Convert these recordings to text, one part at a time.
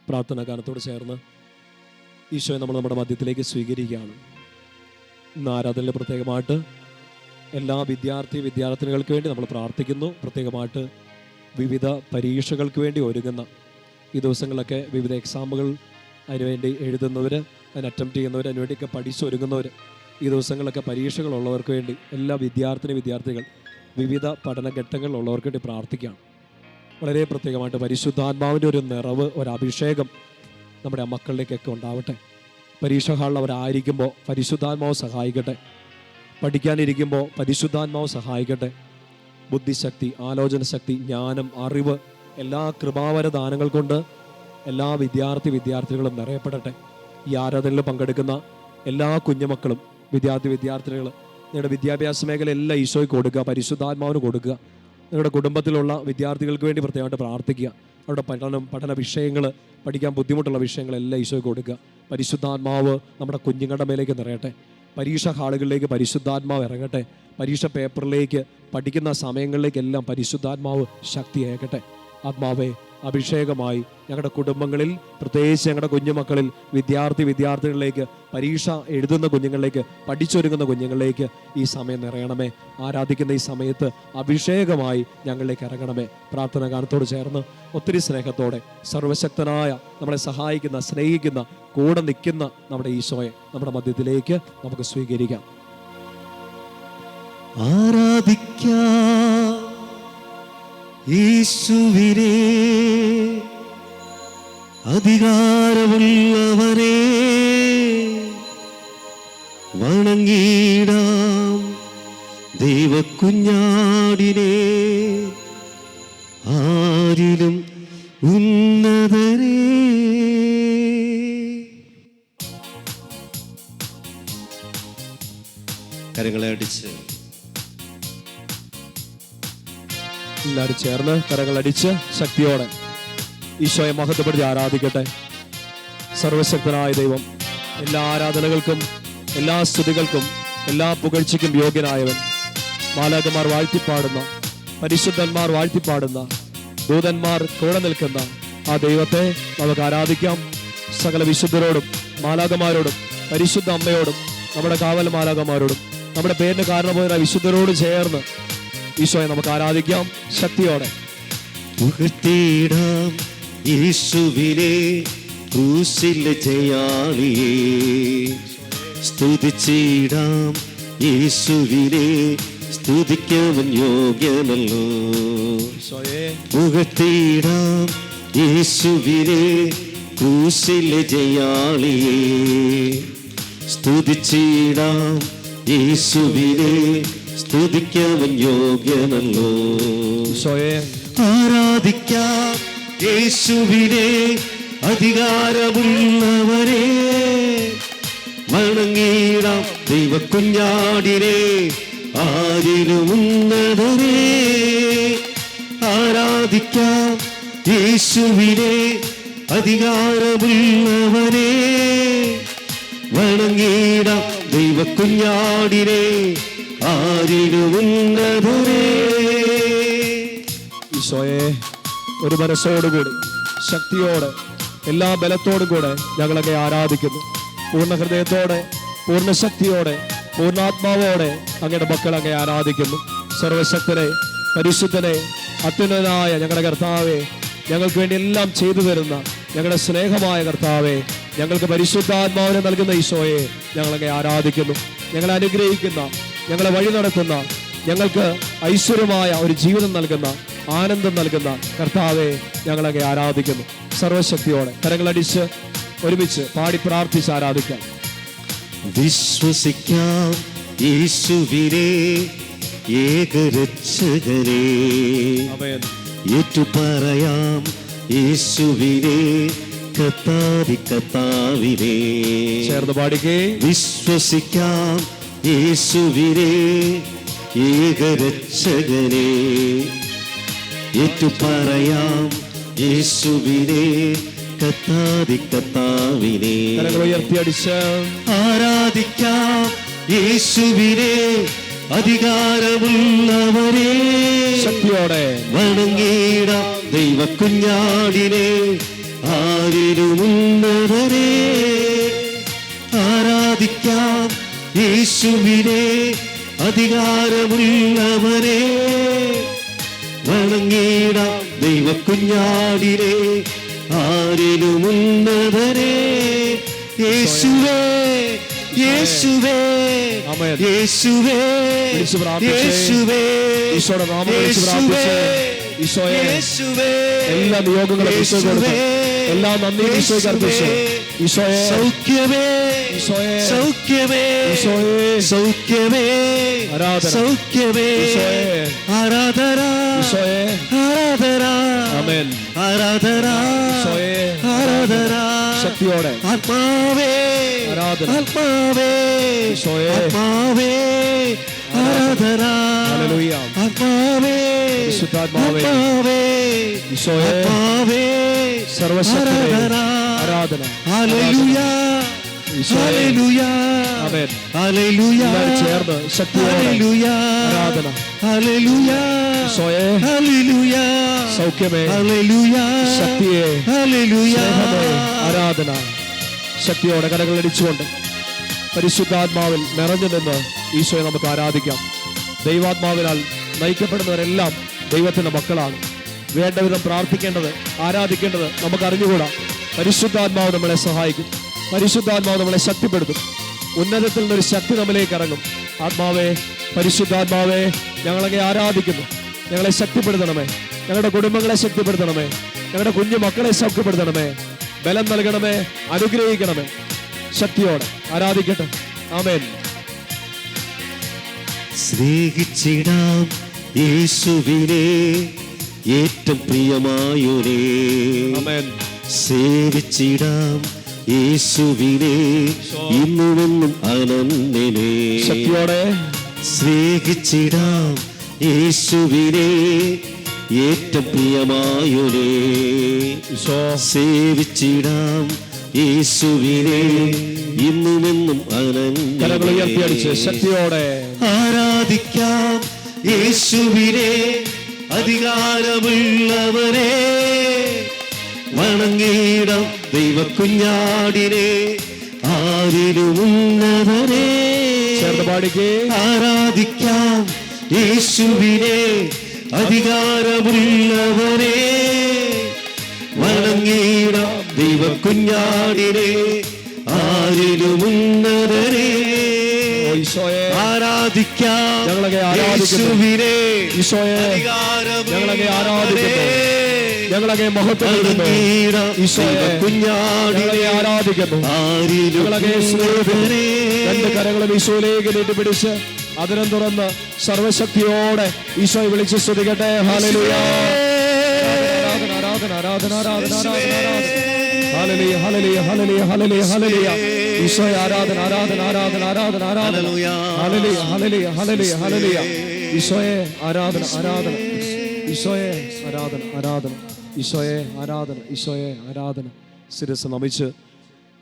പ്രാർത്ഥനാ ഗാനത്തോട് ചേർന്ന് ഈശോയെ നമ്മൾ നമ്മുടെ മധ്യത്തിലേക്ക് സ്വീകരിക്കുകയാണ്. ഇന്ന് ആരാധനയിൽ പ്രത്യേകമായിട്ട് എല്ലാ വിദ്യാർത്ഥിനികൾക്ക് വേണ്ടി നമ്മൾ പ്രാർത്ഥിക്കുന്നു. പ്രത്യേകമായിട്ട് വിവിധ പരീക്ഷകൾക്ക് വേണ്ടി ഒരുങ്ങുന്ന ഈ ദിവസങ്ങളിലൊക്കെ വിവിധ എക്സാമുകൾ അതിനുവേണ്ടി എഴുതുന്നവർ, അതിന് അറ്റംപ്റ്റ് ചെയ്യുന്നവർ, അതിനുവേണ്ടിയൊക്കെ പഠിച്ചൊരുങ്ങുന്നവർ, ഈ ദിവസങ്ങളിലൊക്കെ പരീക്ഷകളുള്ളവർക്ക് വേണ്ടി എല്ലാ വിദ്യാർത്ഥികൾ വിവിധ പഠനഘട്ടങ്ങളിലുള്ളവർക്ക് വേണ്ടി പ്രാർത്ഥിക്കുകയാണ്. വളരെ പ്രത്യേകമായിട്ട് പരിശുദ്ധാത്മാവിൻ്റെ ഒരു നിറവ്, ഒരു അഭിഷേകം നമ്മുടെ മക്കളിലേക്കൊക്കെ ഉണ്ടാവട്ടെ. പരീക്ഷ ഹാളിൽ അവരായിരിക്കുമ്പോൾ പരിശുദ്ധാത്മാവ് സഹായിക്കട്ടെ. പഠിക്കാനിരിക്കുമ്പോൾ പരിശുദ്ധാത്മാവ് സഹായിക്കട്ടെ. ബുദ്ധിശക്തി, ആലോചന ശക്തി, ജ്ഞാനം, അറിവ്, എല്ലാ കൃപാവര ദാനങ്ങൾ കൊണ്ട് എല്ലാ വിദ്യാർത്ഥികളും നിറയപ്പെടട്ടെ. ഈ ആരാധനയിൽ പങ്കെടുക്കുന്ന എല്ലാ കുഞ്ഞുമക്കളും വിദ്യാർത്ഥിനികൾ നിങ്ങളുടെ വിദ്യാഭ്യാസ മേഖല എല്ലാം ഈശോയ്ക്ക് കൊടുക്കുക, പരിശുദ്ധാത്മാവിന് കൊടുക്കുക. നിങ്ങളുടെ കുടുംബത്തിലുള്ള വിദ്യാർത്ഥികൾക്ക് വേണ്ടി പ്രത്യേകമായിട്ട് പ്രാർത്ഥിക്കുക. അവരുടെ പഠന വിഷയങ്ങൾ, പഠിക്കാൻ ബുദ്ധിമുട്ടുള്ള വിഷയങ്ങളെല്ലാം ഈശോയ്ക്ക് കൊടുക്കുക. പരിശുദ്ധാത്മാവ് നമ്മുടെ കുഞ്ഞുങ്ങളുടെ മേലേക്ക് നിറയട്ടെ. പരീക്ഷ ഹാളുകളിലേക്ക് പരിശുദ്ധാത്മാവ് ഇറങ്ങട്ടെ. പരീക്ഷ പേപ്പറിലേക്ക്, പഠിക്കുന്ന സമയങ്ങളിലേക്കെല്ലാം പരിശുദ്ധാത്മാവ് ശക്തി അയക്കട്ടെ. ആത്മാവേ, അഭിഷേകമായി ഞങ്ങളുടെ കുടുംബങ്ങളിൽ, പ്രത്യേകിച്ച് ഞങ്ങളുടെ കുഞ്ഞുമക്കളിൽ വിദ്യാർത്ഥികളിലേക്ക്, പരീക്ഷ എഴുതുന്ന കുഞ്ഞുങ്ങളിലേക്ക്, പഠിച്ചൊരുങ്ങുന്ന കുഞ്ഞുങ്ങളിലേക്ക് ഈ സമയം നിറയണമേ. ആരാധിക്കുന്ന ഈ സമയത്ത് അഭിഷേകമായി ഞങ്ങളിലേക്ക് ഇറങ്ങണമേ. പ്രാർത്ഥനാ ഗാനത്തോട് ചേർന്ന് ഒത്തിരി സ്നേഹത്തോടെ സർവശക്തനായ, നമ്മളെ സഹായിക്കുന്ന, സ്നേഹിക്കുന്ന, കൂടെ നിൽക്കുന്ന നമ്മുടെ ഈശോയെ നമ്മുടെ മധ്യത്തിലേക്ക് നമുക്ക് സ്വീകരിക്കാം. ആരാധിക്കാം യേശുവിനെ, അധികാരമുള്ളവനെ, വണങ്ങിടാം ദൈവക്കുഞ്ഞാടിനെ, ആരിലും ഉന്നതരെ. കരങ്ങളെ അടിച്ച് എല്ലാവരും ചേർന്ന് കരങ്ങളടിച്ച് ശക്തിയോടെ ഈശോയെ മഹത്വപ്പെടുത്തി ആരാധിക്കട്ടെ. സർവശക്തനായ ദൈവം, എല്ലാ ആരാധനകൾക്കും, എല്ലാ സ്തുതികൾക്കും, എല്ലാ പുകഴ്ചയ്ക്കും യോഗ്യനായവൻ, മാലാഖമാർ വാഴ്ത്തിപ്പാടുന്ന, പരിശുദ്ധന്മാർ വാഴ്ത്തിപ്പാടുന്ന, ദൂതന്മാർ കൂടെ നിൽക്കുന്ന ആ ദൈവത്തെ നമുക്ക് ആരാധിക്കാം. സകല വിശുദ്ധരോടും, മാലാഖമാരോടും, പരിശുദ്ധ അമ്മയോടും, നമ്മുടെ കാവൽ മാലാഖമാരോടും, നമ്മുടെ പേരിന് കാരണമായ വിശുദ്ധരോട് ചേർന്ന് ഈശോയെ നമുക്ക് ആരാധിക്കാം ശക്തിയോടെ. പുകഴ്ത്തിടാം യേശുവിനെ, ക്രൂശിലെ ജയാളിയെ, സ്തുതിച്ചിടാം യേശുവിനെ, സ്തുതിക്കവൻ യോഗ്യനല്ലോ. പുകഴ്ത്തിടാം യേശുവിനെ, ക്രൂശിലെ ജയാളിയെ, സ്തുതിച്ചിടാം യേശുവിനെ, സ്തുതിക്കവൻ യോഗ്യനല്ലോ. ആരാധിക്കാം യേശുവിനെ, അധികാരമുള്ളവരെ, വണങ്ങിടാം ദൈവക്കുഞ്ഞാടിനെ, ആരിലും ഉന്നതരെ. ആരാധിക്കാം യേശുവിനെ, അധികാരമുള്ളവരെ, വണങ്ങിടാം ദൈവക്കുഞ്ഞാടിനെ, ആരിലും ഉന്നതരെ. ഈശോയെ, ഒരു മനസ്സോടുകൂടി, ശക്തിയോടെ, എല്ലാ ബലത്തോടും കൂടെ ഞങ്ങളൊക്കെ ആരാധിക്കുന്നു. പൂർണ്ണ ഹൃദയത്തോടെ, പൂർണ്ണ ശക്തിയോടെ, പൂർണ്ണാത്മാവോടെ അങ്ങയുടെ മക്കൾ അങ്ങേ ആരാധിക്കുന്നു. സർവശക്തനെ, പരിശുദ്ധനെ, അത്യുന്നതനായ ഞങ്ങളുടെ കർത്താവെ, ഞങ്ങൾക്ക് വേണ്ടി എല്ലാം ചെയ്തു തരുന്ന ഞങ്ങളുടെ സ്നേഹമായ കർത്താവെ, ഞങ്ങൾക്ക് പരിശുദ്ധാത്മാവിനെ നൽകുന്ന ഈശോയെ ഞങ്ങളങ്ങേ ആരാധിക്കുന്നു. ഞങ്ങളെ അനുഗ്രഹിക്കുന്ന, ഞങ്ങളെ വഴി നടത്തുന്ന, ഞങ്ങൾക്ക് ഐശ്വര്യമായ ഒരു ജീവിതം നൽകുന്ന, ആനന്ദം നൽകുന്ന കർത്താവെ ഞങ്ങളങ്ങേ ആരാധിക്കുന്നു. സർവശക്തിയോടെ കരങ്ങളടിച്ച് ഒരുമിച്ച് പാടി പ്രാർത്ഥിച്ച് ആരാധിക്കാം. വിശ്വസിക്കാം യേശുവിനെ, ഏകരക്ഷകനെ, ഏറ്റുപറയാം യേശുവിനെ, കർത്താവിനെ. ചേർന്ന് പാടിക്കേ. വിശ്വസിക്കാം യേശുവിനെ, ഏകരക്ഷകനെ, ഏറ്റുപറയാം യേശുവിനെ, കർത്താവിനെ. ഉയർത്തിയടിച്ച് ആരാധിക്കാം യേശുവിനെ, അധികാരമുള്ളവരെ, ശക്തിയോടെ വണങ്ങിടാം ദൈവക്കുഞ്ഞാടിനെ, ആരിലും ഉന്നതരെ ആരാധിക്കാം യേശുവിനെ, അധികാരമുള്ളവരെ വണങ്ങിടാം ദൈവക്കുഞ്ഞാടിനെ. ആരിലും ഉന്നതരെ യേശുവേ, യേശുവേ, ആമേൻ. യേശുവേ, വിളിച്ച് പ്രാർത്ഥിച്ചേ. യേശുവേ, ഈശോയുടെ നാമം വിളിച്ച് പ്രാർത്ഥിച്ചേ. ഈശോയെ എല്ലാ നിയോഗങ്ങളും ഈശോയ്ക്ക് കൊടുത്തു, എല്ലാ നന്ദിയും ഈശോയ്ക്ക് അർപ്പിച്ചു. ഈശോയെ സൗഖ്യമേ, ഈശോയെ സൗഖ്യമേ, ഈശോയെ സൗഖ്യമേ, ആരാധന. സൗഖ്യമേ, ഈശോയെ ആരാധന, ഈശോയെ ആരാധന, ആമേൻ. ആരാധന, ഈശോയെ ആരാധന, ശക്തിയോടെ ആത്മാവേ, ആരാധന. ആത്മാവേ, ഈശോയെ ആത്മാവേ, ആരാധന, ഹല്ലേലൂയ. ആത്മാവേ, പരിശുദ്ധാത്മാവേ, ആത്മാവേ, ഈശോയെ ആത്മാവേ, സർവശക്തനെ ആരാധന, ആരാധന. ഹല്ലേലൂയ, ഈശോയെ ഹല്ലേലൂയ, ആമേൻ. ഹല്ലേലൂയ, എല്ലാവരും ചേർന്ന് ശക്തിയോടെ ഹല്ലേലൂയ, ആരാധന. ഹല്ലേലൂയ, ഈശോയെ ഹല്ലേലൂയ, സൗഖ്യമേ, ഹല്ലേലൂയ, ശക്തിയെ, ഹല്ലേലൂയ, സ്നേഹമേ, ആരാധന. ശക്തിയോടെ കരങ്ങളടിച്ചുകൊണ്ട് പരിശുദ്ധാത്മാവിൽ നിറഞ്ഞു നിന്ന് ഈശോയെ നമുക്ക് ആരാധിക്കാം. ദൈവാത്മാവിനാൽ നയിക്കപ്പെടുന്നവരെല്ലാം ദൈവത്തിന്റെ മക്കളാണ്. വേണ്ട വിധം പ്രാർത്ഥിക്കേണ്ടത്, ആരാധിക്കേണ്ടത് നമുക്ക് അറിഞ്ഞുകൂടാ. പരിശുദ്ധാത്മാവ് നമ്മളെ സഹായിക്കും, പരിശുദ്ധാത്മാവ് നമ്മളെ ശക്തിപ്പെടുത്തും. ഉന്നതത്തിൽ നിന്നൊരു ശക്തി നമ്മിലേക്ക് ഇറങ്ങും. ആത്മാവേ, പരിശുദ്ധാത്മാവേ, ഞങ്ങളെ ആരാധിക്കുന്നു. ഞങ്ങളെ ശക്തിപ്പെടുത്തണമേ, ഞങ്ങളുടെ കുടുംബങ്ങളെ ശക്തിപ്പെടുത്തണമേ, ഞങ്ങളുടെ കുഞ്ഞു മക്കളെ ശക്തിപ്പെടുത്തണമേ, ബലം നൽകണമേ, അനുഗ്രഹിക്കണമേ. ശക്തിയോടെ ആരാധിക്കട്ടെ. ആമേൻ. സ്നേഹിച്ചിടാം യേശുവിനെ, ഏറ്റവും പ്രിയമായോരേ. ആമേൻ. സേവിച്ചിടാം യേശുവിനെ, ഇന്നുമെന്നും അനന്യനെ. ശക്തിയോടെ സ്നേഹിച്ചിടാം യേശുവിനെ, ഏറ്റവും പ്രിയമായോരേ. സേവിച്ചിടാം യേശുവിനെ, ഇന്നുമെന്നും കരങ്ങൾ ഉയർത്തിയടിച്ച് അനന്യനെ. ശക്തിയോടെ ആരാധിക്കാം യേശുവിനെ, അധികാരമുള്ളവരെ വണങ്ങിടാം ദൈവക്കുഞ്ഞാടിനെ. ആരിലും ഉന്നതരെ ചേർന്ന് പാടിക്കേ. ആരാധിക്കാം യേശുവിനെ, അധികാരമുള്ളവരെ വണങ്ങിടാം ദൈവക്കുഞ്ഞാടിനെ. ആരിലും ഉന്നതരെ ഈശോയെ ആരാധിക്കാം ഞങ്ങളെ ആരാധിക്കുന്നു. യേശുവിനെ, ഈശോയെ ഞങ്ങളെ ആരാധിക്കുന്നു, ഞങ്ങളെ മഹത്വപ്പെടുത്തുന്നു. ഈശോയെ കുഞ്ഞാടിനെ ആരാധിക്കുന്നു, ഞങ്ങളെ സ്നേഹിക്കുന്നു. രണ്ട് കരങ്ങളും ഈശോയിലേക്ക് നീട്ടിപ്പിടിച്ച് അതിരം തുറന്ന് സർവശക്തിയോടെ ഈശോയെ വിളിച്ച് സ്തുതിക്കട്ടെ. ഹല്ലേലൂയ, ആരാധന, ആരാധന, ആരാധന, ആരാധന, ആരാധന. ഹല്ലേലൂയ, ഹല്ലേലൂയ, ഹല്ലേലൂയ, ഹല്ലേലൂയ, ഹല്ലേലൂയ. ഈശോയെ ആരാധന, ആരാധന, ആരാധന, ആരാധന, ആരാധന. ഹല്ലേലൂയ, ഹല്ലേലൂയ, ഹല്ലേലൂയ, ഹല്ലേലൂയ. ഈശോയെ ആരാധന, ആരാധന. ഈശോയെ ആരാധന, ആരാധന. ഈശോയെ ആരാധന, ഈശോയെ ആരാധന. ശിരസ്സ് നമിച്ച്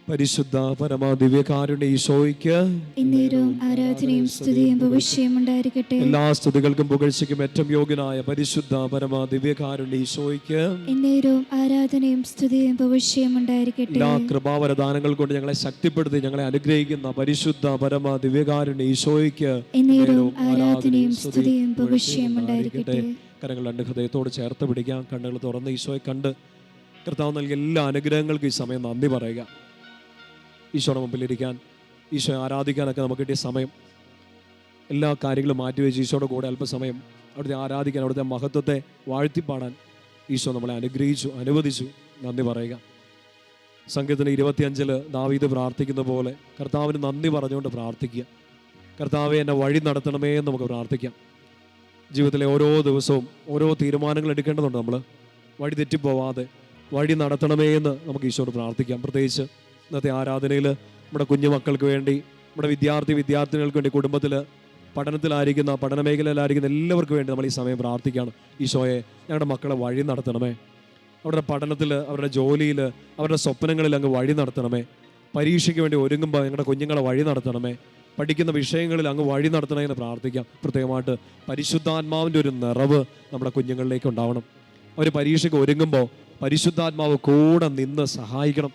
പരിശുദ്ധ പരമ ദിവ്യകാരുണ്യ ഈശോയ്ക്ക് എന്നേരവും ആരാധനയും സ്തുതിയും ഭവിഷ്യം ഉണ്ടായിരിക്കട്ടെ. എല്ലാ സ്തുതികൾക്കും പുകഴ്ചയ്ക്കും ഏറ്റവും യോഗ്യനായ പരിശുദ്ധ പരമ ദിവ്യകാരുണ്യ ഈശോയ്ക്ക് എന്നേരവും ആരാധനയും സ്തുതിയും ഭവിഷ്യം ഉണ്ടായിരിക്കട്ടെ. എല്ലാ കൃപാവരദാനങ്ങൾ കൊണ്ട് ഞങ്ങളെ ശക്തിപ്പെടുത്തി ഞങ്ങളെ അനുഗ്രഹിക്കുന്ന പരിശുദ്ധ പരമ ദിവ്യകാരുണ്യ ഈശോയ്ക്ക് എന്നേരവും ആരാധനയും സ്തുതിയും ഭവിഷ്യം ഉണ്ടായിരിക്കട്ടെ. കരങ്ങൾ രണ്ട് ഹൃദയത്തോട് ചേർത്ത് പിടിക്കാം. കണ്ണുകൾ തുറന്ന് ഈശോയെ കണ്ട് കർത്താവ് നൽകിയ എല്ലാ അനുഗ്രഹങ്ങൾക്കും ഈ സമയം നന്ദി പറയുക. ഈശോയുടെ മുമ്പിലിരിക്കാൻ, ഈശോയെ ആരാധിക്കാനൊക്കെ നമുക്ക് കിട്ടിയ സമയം, എല്ലാ കാര്യങ്ങളും മാറ്റിവെച്ച് ഈശോയുടെ കൂടെ അല്പസമയം അവിടുത്തെ ആരാധിക്കാൻ, അവിടുത്തെ മഹത്വത്തെ വാഴ്ത്തിപ്പാടാൻ ഈശോ നമ്മളെ അനുഗ്രഹിച്ചു, അനുവദിച്ചു. നന്ദി പറയുക. സങ്കീർത്തനം 25 ദാവീദ് പ്രാർത്ഥിക്കുന്ന പോലെ കർത്താവിന് നന്ദി പറഞ്ഞുകൊണ്ട് പ്രാർത്ഥിക്കുക. കർത്താവെ, എന്നെ വഴി നടത്തണമേ എന്ന് നമുക്ക് പ്രാർത്ഥിക്കാം. ജീവിതത്തിലെ ഓരോ ദിവസവും ഓരോ തീരുമാനങ്ങൾ എടുക്കേണ്ടതുണ്ട്. നമ്മൾ വഴി തെറ്റിപ്പോവാതെ വഴി നടത്തണമേ എന്ന് നമുക്ക് ഈശോയോട് പ്രാർത്ഥിക്കാം. പ്രത്യേകിച്ച് ഇന്നത്തെ ആരാധനയിൽ നമ്മുടെ കുഞ്ഞുമക്കൾക്ക് വേണ്ടി, നമ്മുടെ വിദ്യാർത്ഥിനികൾക്ക് വേണ്ടി, കുടുംബത്തിൽ പഠനത്തിലായിരിക്കുന്ന, പഠന മേഖലയിലായിരിക്കുന്ന എല്ലാവർക്കും വേണ്ടി നമ്മൾ ഈ സമയം പ്രാർത്ഥിക്കുകയാണ്. ഈശോയെ, ഞങ്ങളുടെ മക്കളെ വഴി നടത്തണമേ. അവരുടെ പഠനത്തിൽ, അവരുടെ ജോലിയിൽ, അവരുടെ സ്വപ്നങ്ങളിൽ അങ്ങ് വഴി നടത്തണമേ. പരീക്ഷയ്ക്ക് വേണ്ടി ഒരുങ്ങുമ്പോൾ ഞങ്ങളുടെ കുഞ്ഞുങ്ങളെ വഴി നടത്തണമേ. പഠിക്കുന്ന വിഷയങ്ങളിൽ അങ്ങ് വഴി നടത്തണമെന്ന് പ്രാർത്ഥിക്കാം. പ്രത്യേകമായിട്ട് പരിശുദ്ധാത്മാവിൻ്റെ ഒരു നിറവ് നമ്മുടെ കുഞ്ഞുങ്ങളിലേക്ക് ഉണ്ടാവണം. അവർ പരീക്ഷയ്ക്ക് ഒരുങ്ങുമ്പോൾ പരിശുദ്ധാത്മാവ് കൂടെ നിന്ന് സഹായിക്കണം.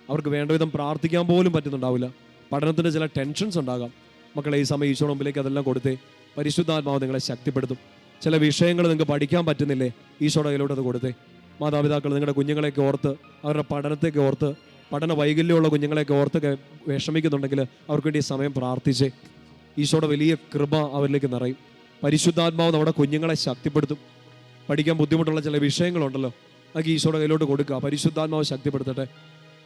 അവർക്ക് വേണ്ട വിധം പ്രാർത്ഥിക്കാൻ പോലും പറ്റുന്നുണ്ടാവില്ല. പഠനത്തിൻ്റെ ചില ടെൻഷൻസ് ഉണ്ടാകാം. മക്കളെ, ഈ സമയം ഈശോയുടെ മുമ്പിലേക്ക് അതെല്ലാം കൊടുത്തേ. പരിശുദ്ധാത്മാവ് നിങ്ങളെ ശക്തിപ്പെടുത്തും. ചില വിഷയങ്ങൾ നിങ്ങൾക്ക് പഠിക്കാൻ പറ്റുന്നില്ലേ, ഈശോയുടെ കയ്യിലോട്ട് അത് കൊടുത്തേ. മാതാപിതാക്കൾ നിങ്ങളുടെ കുഞ്ഞുങ്ങളെയൊക്കെ ഓർത്ത്, അവരുടെ പഠനത്തെയൊക്കെ ഓർത്ത്, പഠന വൈകല്യമുള്ള കുഞ്ഞുങ്ങളെയൊക്കെ ഓർത്തൊക്കെ വിഷമിക്കുന്നുണ്ടെങ്കിൽ അവർക്ക് വേണ്ടി ഈ സമയം പ്രാർത്ഥിച്ചേ. ഈശോയുടെ വലിയ കൃപ അവരിലേക്ക് നിറയും. പരിശുദ്ധാത്മാവ് നമ്മുടെ കുഞ്ഞുങ്ങളെ ശക്തിപ്പെടുത്തും. പഠിക്കാൻ ബുദ്ധിമുട്ടുള്ള ചില വിഷയങ്ങളുണ്ടല്ലോ, അതൊക്കെ ഈശോയുടെ കയ്യിലോട്ട് കൊടുക്കുക. പരിശുദ്ധാത്മാവ് ശക്തിപ്പെടുത്തട്ടെ.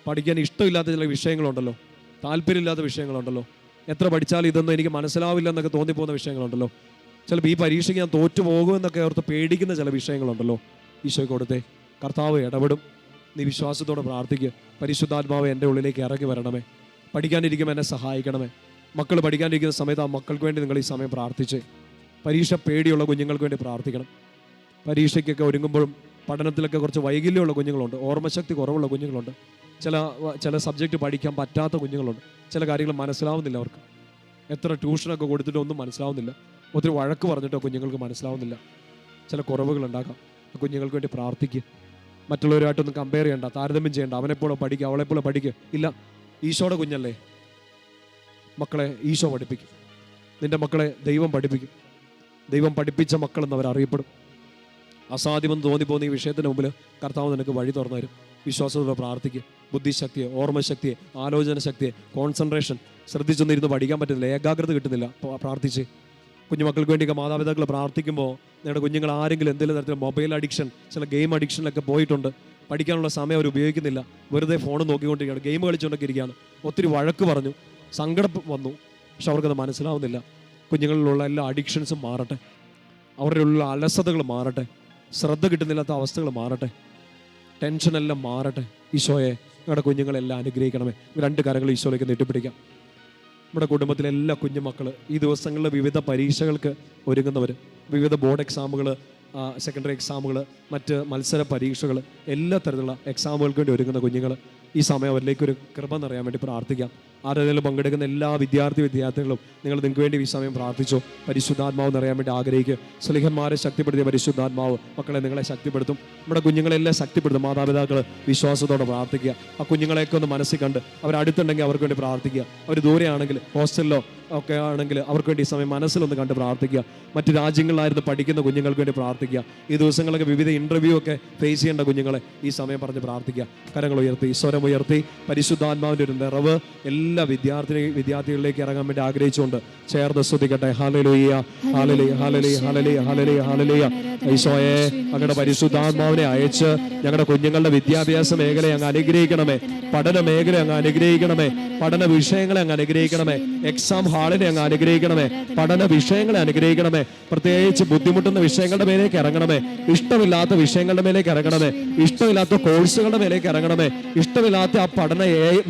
പഠിക്കാൻ ഇഷ്ടമില്ലാത്ത ചില വിഷയങ്ങളുണ്ടല്ലോ, താല്പര്യമില്ലാത്ത വിഷയങ്ങളുണ്ടല്ലോ, എത്ര പഠിച്ചാലും ഇതൊന്നും എനിക്ക് മനസ്സിലാവില്ല എന്നൊക്കെ തോന്നിപ്പോകുന്ന വിഷയങ്ങളുണ്ടല്ലോ, ചിലപ്പോൾ ഈ പരീക്ഷയ്ക്ക് ഞാൻ തോറ്റു പോകുമെന്നൊക്കെ ഓർത്ത് പേടിക്കുന്ന ചില വിഷയങ്ങളുണ്ടല്ലോ, ഈശോയ്ക്ക് കൊടുത്തേ. കർത്താവ് ഇടപെടും. നീ വിശ്വാസത്തോടെ പ്രാർത്ഥിക്കുക. പരിശുദ്ധാത്മാവ് എൻ്റെ ഉള്ളിലേക്ക് ഇറങ്ങി വരണമേ. പഠിക്കാനിരിക്കുമ്പോൾ എന്നെ സഹായിക്കണമേ. മക്കൾ പഠിക്കാനിരിക്കുന്ന സമയത്ത് ആ മക്കൾക്ക് വേണ്ടി നിങ്ങൾ ഈ സമയം പ്രാർത്ഥിച്ച്. പരീക്ഷ പേടിയുള്ള കുഞ്ഞുങ്ങൾക്ക് വേണ്ടി പ്രാർത്ഥിക്കണം. പരീക്ഷയ്ക്കൊക്കെ ഒരുങ്ങുമ്പോഴും പഠനത്തിലൊക്കെ കുറച്ച് വൈകല്യമുള്ള കുഞ്ഞുങ്ങളുണ്ട്, ഓർമ്മശക്തി കുറവുള്ള കുഞ്ഞുങ്ങളുണ്ട്, ചില സബ്ജക്റ്റ് പഠിക്കാൻ പറ്റാത്ത കുഞ്ഞുങ്ങളുണ്ട്. ചില കാര്യങ്ങൾ മനസ്സിലാവുന്നില്ല അവർക്ക്. എത്ര ട്യൂഷനൊക്കെ കൊടുത്തിട്ട് ഒന്നും മനസ്സിലാവുന്നില്ല. ഒത്തിരി വഴക്ക് പറഞ്ഞിട്ടോ കുഞ്ഞുങ്ങൾക്ക് മനസ്സിലാവുന്നില്ല. ചില കുറവുകളുണ്ടാകാം. കുഞ്ഞുങ്ങൾക്ക് വേണ്ടി പ്രാർത്ഥിക്കുക. മറ്റുള്ളവരുമായിട്ടൊന്നും കമ്പയർ ചെയ്യണ്ട, താരതമ്യം ചെയ്യണ്ട. അവനെപ്പോലെ പഠിക്കുക, അവളെപ്പോലെ പഠിക്കുക. ഇല്ല, ഈശോയുടെ കുഞ്ഞല്ലേ. മക്കളെ ഈശോ പഠിപ്പിക്കും. നിന്റെ മക്കളെ ദൈവം പഠിപ്പിക്കും. ദൈവം പഠിപ്പിച്ച മക്കളെന്ന് അവർ അറിയപ്പെടും. അസാധ്യമെന്ന് തോന്നിപ്പോകുന്ന ഈ വിഷയത്തിന് മുമ്പിൽ കർത്താവ് നിനക്ക് വഴി തുറന്നു തരും. വിശ്വാസത്തോടെ പ്രാർത്ഥിക്കുക. ബുദ്ധിശക്തിയെ, ഓർമ്മശക്തിയെ, ആലോചന ശക്തിയെ, കോൺസെൻട്രേഷൻ, ശ്രദ്ധിച്ചൊന്നും ഇരുന്ന് പഠിക്കാൻ പറ്റുന്നില്ല, ഏകാഗ്രത കിട്ടുന്നില്ല, പ്രാർത്ഥിച്ച്. കുഞ്ഞുമക്കൾക്ക് വേണ്ടിയൊക്കെ മാതാപിതാക്കൾ പ്രാർത്ഥിക്കുമ്പോൾ നിങ്ങളുടെ കുഞ്ഞുങ്ങൾ ആരെങ്കിലും എന്തെങ്കിലും തരത്തിൽ മൊബൈൽ അഡിക്ഷൻ, ചില ഗെയിം അഡിക്ഷനിലൊക്കെ പോയിട്ടുണ്ട്, പഠിക്കാനുള്ള സമയം അവർ ഉപയോഗിക്കുന്നില്ല, വെറുതെ ഫോൺ നോക്കിക്കൊണ്ടിരിക്കുകയാണ്, ഗെയിം കളിച്ചുകൊണ്ടൊക്കെ ഇരിക്കുകയാണ്. ഒത്തിരി വഴക്ക് പറഞ്ഞു, സങ്കടം വന്നു, പക്ഷെ അവർക്കത് മനസ്സിലാവുന്നില്ല. കുഞ്ഞുങ്ങളിലുള്ള എല്ലാ അഡിക്ഷൻസും മാറട്ടെ. അവരുടെ ഉള്ള അലസതകൾ മാറട്ടെ. ശ്രദ്ധ കിട്ടുന്നില്ലാത്ത അവസ്ഥകൾ മാറട്ടെ. ടെൻഷനെല്ലാം മാറട്ടെ. ഈശോയെ, ഞങ്ങളുടെ കുഞ്ഞുങ്ങളെല്ലാം അനുഗ്രഹിക്കണമേ. 2 കരങ്ങൾ ഈശോയിലേക്ക് നീട്ടിപ്പിടിക്കാം. നമ്മുടെ കുടുംബത്തിലെ എല്ലാ കുഞ്ഞുമക്കൾ ഈ ദിവസങ്ങളിൽ വിവിധ പരീക്ഷകൾക്ക് ഒരുങ്ങുന്നവർ, വിവിധ ബോർഡ് എക്സാമുകൾ, സെക്കൻഡറി എക്സാമുകൾ, മറ്റ് മത്സര പരീക്ഷകൾ, എല്ലാ തരത്തിലുള്ള എക്സാമുകൾക്ക് വേണ്ടി ഒരുങ്ങുന്ന കുഞ്ഞുങ്ങൾ, ഈ സമയം അവരിലേക്കൊരു കൃപ നിറയാൻ വേണ്ടി പ്രാർത്ഥിക്കാം. ആരെങ്കിലും പങ്കെടുക്കുന്ന എല്ലാ വിദ്യാർത്ഥികളും നിങ്ങൾക്ക് വേണ്ടി ഈ സമയം പ്രാർത്ഥിച്ചോ. പരിശുദ്ധാത്മാവ് നിറയാൻ വേണ്ടി ആഗ്രഹിക്കുക. സ്ലീഹന്മാരെ ശക്തിപ്പെടുത്തിയ പരിശുദ്ധാത്മാവ് മക്കളെ നിങ്ങളെ ശക്തിപ്പെടുത്തും. നമ്മുടെ കുഞ്ഞുങ്ങളെല്ലാം ശക്തിപ്പെടുത്തും. മാതാപിതാക്കൾ വിശ്വാസത്തോടെ പ്രാർത്ഥിക്കുക. ആ കുഞ്ഞുങ്ങളെയൊക്കെ ഒന്ന് മനസ്സിൽ കണ്ട് അവരടുത്തുണ്ടെങ്കിൽ അവർക്ക് വേണ്ടി പ്രാർത്ഥിക്കുക. അവർ ദൂരെയാണെങ്കിൽ, ഹോസ്റ്റലിലോ ഒക്കെ ആണെങ്കിൽ അവർക്ക് വേണ്ടി ഈ സമയം മനസ്സിലൊന്ന് കണ്ട് പ്രാർത്ഥിക്കുക. മറ്റ് രാജ്യങ്ങളിലായിരുന്നു പഠിക്കുന്ന കുഞ്ഞുങ്ങൾക്ക് വേണ്ടി പ്രാർത്ഥിക്കുക. ഈ ദിവസങ്ങളൊക്കെ വിവിധ ഇൻ്റർവ്യൂ ഒക്കെ ഫേസ് ചെയ്യേണ്ട കുഞ്ഞുങ്ങളെ ഈ സമയം പറഞ്ഞ് പ്രാർത്ഥിക്കുക. കരങ്ങൾ ഉയർത്തി, സ്വരം ഉയർത്തി, പരിശുദ്ധാത്മാവിൻ്റെ ഒരു നിറവ് എല്ലാ വിദ്യാർത്ഥികളിലേക്ക് ഇറങ്ങാൻ വേണ്ടി ആഗ്രഹിച്ചുകൊണ്ട് ചേർന്ന് സ്തുതിക്കട്ടെ. ഹല്ലേലൂയ, ഹല്ലേലൂയ, ഹല്ലേലൂയ, ഹല്ലേലൂയ, ഹല്ലേലൂയ, ഹല്ലേലൂയ. ഈശോയെ, അങ്ങയുടെ പരിശുദ്ധാത്മാവിനെ അയച്ച് ഞങ്ങളുടെ കുഞ്ഞുങ്ങളുടെ വിദ്യാഭ്യാസ മേഖലയെ അങ്ങ് അനുഗ്രഹിക്കണമേ. പഠന മേഖല അങ്ങ് അനുഗ്രഹിക്കണമേ. പഠന വിഷയങ്ങളെ അങ്ങ് അനുഗ്രഹിക്കണമേ. എക്സാം ഹാളിനെ അങ്ങ് അനുഗ്രഹിക്കണമേ. പഠന വിഷയങ്ങളെ അനുഗ്രഹിക്കണമേ. പ്രത്യേകിച്ച് ബുദ്ധിമുട്ടുന്ന വിഷയങ്ങളുടെ മേലേക്ക് ഇറങ്ങണമേ. ഇഷ്ടമില്ലാത്ത വിഷയങ്ങളുടെ മേലേക്ക് ഇറങ്ങണമേ. ഇഷ്ടമില്ലാത്ത കോഴ്സുകളുടെ മേലേക്ക് ഇറങ്ങണമേ. ഇഷ്ടമില്ലാത്ത ആ പഠന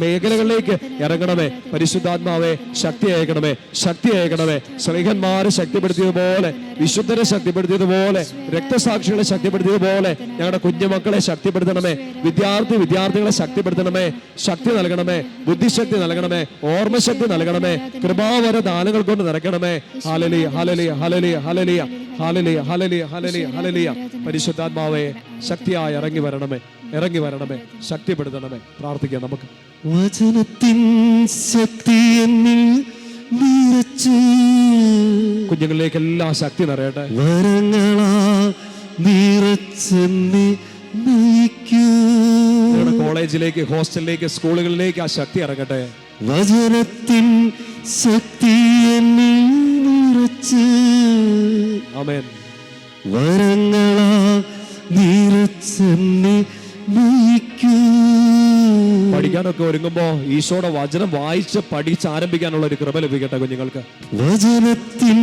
മേഖലകളിലേക്ക് ഇറങ്ങണമേ. പരിശുദ്ധാത്മാവെ, ശക്തി അയക്കണമേ, ശക്തി അയക്കണമേ. സ്ലീഹന്മാരെ ശക്തിപ്പെടുത്തിയതുപോലെ, വിശുദ്ധരെ ശക്തിപ്പെടുത്തിയതുപോലെ, രക്തസാക്ഷികളെ ശക്തിപ്പെടുത്തിയതുപോലെ ഞങ്ങളുടെ കുഞ്ഞുമക്കളെ ശക്തിപ്പെടുത്തണമേ. വിദ്യാർത്ഥികളെ ശക്തിപ്പെടുത്തണമേ. ശക്തി നൽകണമേ, ബുദ്ധിശക്തി നൽകണമേ, ഓർമ്മശക്തി നൽകണമേ. കൃപാവര ദാനങ്ങൾ കൊണ്ട് നിറയ്ക്കണമേ. ഹല്ലേലൂയ, ഹല്ലേലൂയ, ഹല്ലേലൂയ, ഹല്ലേലൂയ, ഹല്ലേലൂയ, ഹല്ലേലൂയ, ഹല്ലേലൂയ, ഹല്ലേലൂയ. പരിശുദ്ധാത്മാവേ, ശക്തിയായി ഇറങ്ങി വരണമേ, ഇറങ്ങി വരണമേ, ശക്തിപ്പെടുത്തണമേ. പ്രാർത്ഥിക്കാം നമുക്ക്. വചനത്തിൻ ശക്തി എന്നിൽ നിറച്ച് കുഞ്ഞുങ്ങളിലേക്ക് എല്ലാ ശക്തി നിറയട്ടെ. വരങ്ങളാ നിറച്ചെന്നെ നയിക്കൂ. കോളേജിലേക്ക്, ഹോസ്റ്റലിലേക്ക്, സ്കൂളുകളിലേക്ക് ആ ശക്തി ഇറങ്ങട്ടെ. വചനത്തിൻ ശക്തി എന്നിൽ നിറച്ച് ആമേൻ. വരങ്ങളാ നിറച്ചെന്നെ നയിക്കൂ. പഠിക്കാനൊക്കെ ഒരുങ്ങുമ്പോ ഈശോയുടെ വചനം വായിച്ച് പഠിച്ച് ആരംഭിക്കാനുള്ള ഒരു കൃപ ലഭിക്കട്ടെ കുഞ്ഞുങ്ങൾക്ക്. വചനത്തിൻ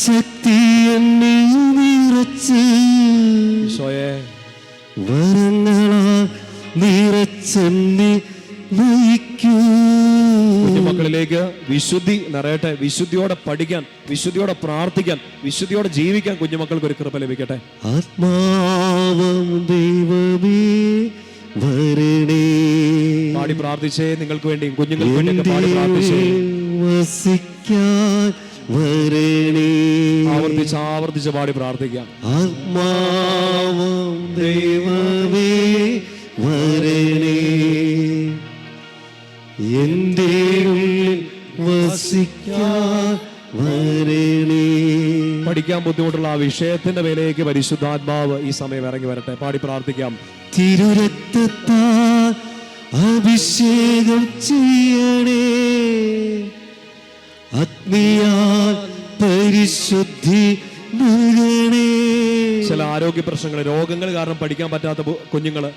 ശക്തി എന്നിൽ നിറച്ച് ഈശോയെ, വരങ്ങളാ നിറച്ചെന്നെ നയിക്കൂ. കുഞ്ഞുമക്കളിലേക്ക് വിശുദ്ധി നിറയട്ടെ. വിശുദ്ധിയോടെ പഠിക്കാൻ, വിശുദ്ധിയോടെ പ്രാർത്ഥിക്കാൻ, വിശുദ്ധിയോടെ ജീവിക്കാൻ കുഞ്ഞുമക്കൾക്ക് ഒരു കൃപ ലഭിക്കട്ടെ. ആത്മാവം ദൈവമേ വരണേ. പാടി പ്രാർത്ഥിച്ചേ. നിങ്ങൾക്ക് വേണ്ടിയും കുഞ്ഞുങ്ങൾക്ക് വേണ്ടി പാടി പ്രാർത്ഥിച്ചേ. വസിക്കാൻ വരണേ. ആവർത്തിച്ച് ആവർത്തിച്ച് പാടി പ്രാർത്ഥിക്കാം. ആത്മാവും ദൈവമേ വരണേ, എൻ്റെ ഉള്ളിൽ വസിക്കാൻ വരണേ. പഠിക്കാൻ ബുദ്ധിമുട്ടുള്ള ആ വിഷയത്തിന്റെ മേലേക്ക് പരിശുദ്ധാത്മാവ് ഈ സമയം ഇറങ്ങി വരട്ടെ. പാടി പ്രാർത്ഥിക്കാം. തിരുരക്തത്താൽ അഭിഷേകം ചെയ്യണേ, അഗ്നിയാൽ പരിശുദ്ധി നൽകണേ. ചില ആരോഗ്യ പ്രശ്നങ്ങൾ, രോഗങ്ങൾ കാരണം പഠിക്കാൻ പറ്റാത്ത കുഞ്ഞുങ്ങള്,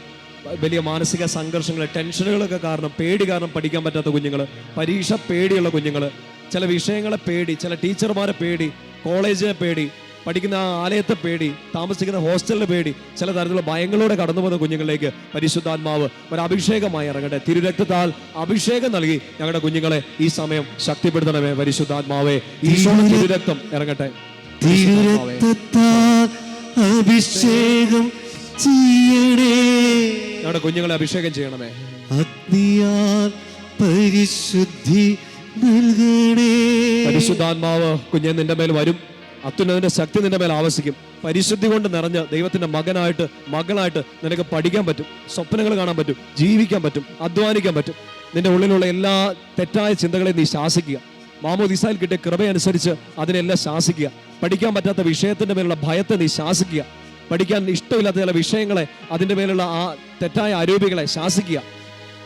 വലിയ മാനസിക സംഘർഷങ്ങൾ, ടെൻഷനുകളൊക്കെ കാരണം, പേടി കാരണം പഠിക്കാൻ പറ്റാത്ത കുഞ്ഞുങ്ങള്, പരീക്ഷ പേടിയുള്ള കുഞ്ഞുങ്ങള്, ചില വിഷയങ്ങളെ പേടി, ചില ടീച്ചർമാരെ പേടി, കോളേജിനെ പേടി, പഠിക്കുന്ന ആലയത്തെ പേടി, താമസിക്കുന്ന ഹോസ്റ്റലിന്റെ പേടി, ചില തരത്തിലുള്ള ഭയങ്ങളോടെ കടന്നു പോകുന്ന കുഞ്ഞുങ്ങളിലേക്ക് പരിശുദ്ധാത്മാവ് ഒരു അഭിഷേകമായി ഇറങ്ങട്ടെ. തിരുരക്തത്താൽ അഭിഷേകം നൽകി ഞങ്ങളുടെ കുഞ്ഞുങ്ങളെ ഈ സമയം ശക്തിപ്പെടുത്തണമേ പരിശുദ്ധാത്മാവേ. ഈശോയുടെ തിരുരക്തം ഇറങ്ങട്ടെ. തിരുരക്തത്താൽ അഭിഷേകം ചെയ്യണേ, ഞങ്ങളുടെ കുഞ്ഞുങ്ങളെ അഭിഷേകം ചെയ്യണമേ. അഗ്നിയാൽ പരിശുദ്ധി നൽകണേ. പരിശുദ്ധാത്മാവ് കുഞ്ഞെ നിന്റെ മേൽ വരും. അത്യുന്നതിന്റെ ശക്തി നിന്റെ മേൽ ആവസിക്കും. പരിശുദ്ധി കൊണ്ട് നിറഞ്ഞ് ദൈവത്തിന്റെ മകനായിട്ട് മകളായിട്ട് നിനക്ക് പഠിക്കാൻ പറ്റും, സ്വപ്നങ്ങൾ കാണാൻ പറ്റും, ജീവിക്കാൻ പറ്റും, അധ്വാനിക്കാൻ പറ്റും. നിന്റെ ഉള്ളിലുള്ള എല്ലാ തെറ്റായ ചിന്തകളെയും നീ ശാസിക്കുക. മാമോദീസായിൽ കിട്ടിയ കൃപയനുസരിച്ച് അതിനെല്ലാം ശാസിക്കുക. പഠിക്കാൻ പറ്റാത്ത വിഷയത്തിന്റെ മേലുള്ള ഭയത്തെ നീ ശാസിക്കുക. പഠിക്കാൻ ഇഷ്ടമില്ലാത്ത ചില വിഷയങ്ങളെ, അതിൻ്റെ മേലുള്ള ആ തെറ്റായ ആരോപികളെ ശാസിക്കുക.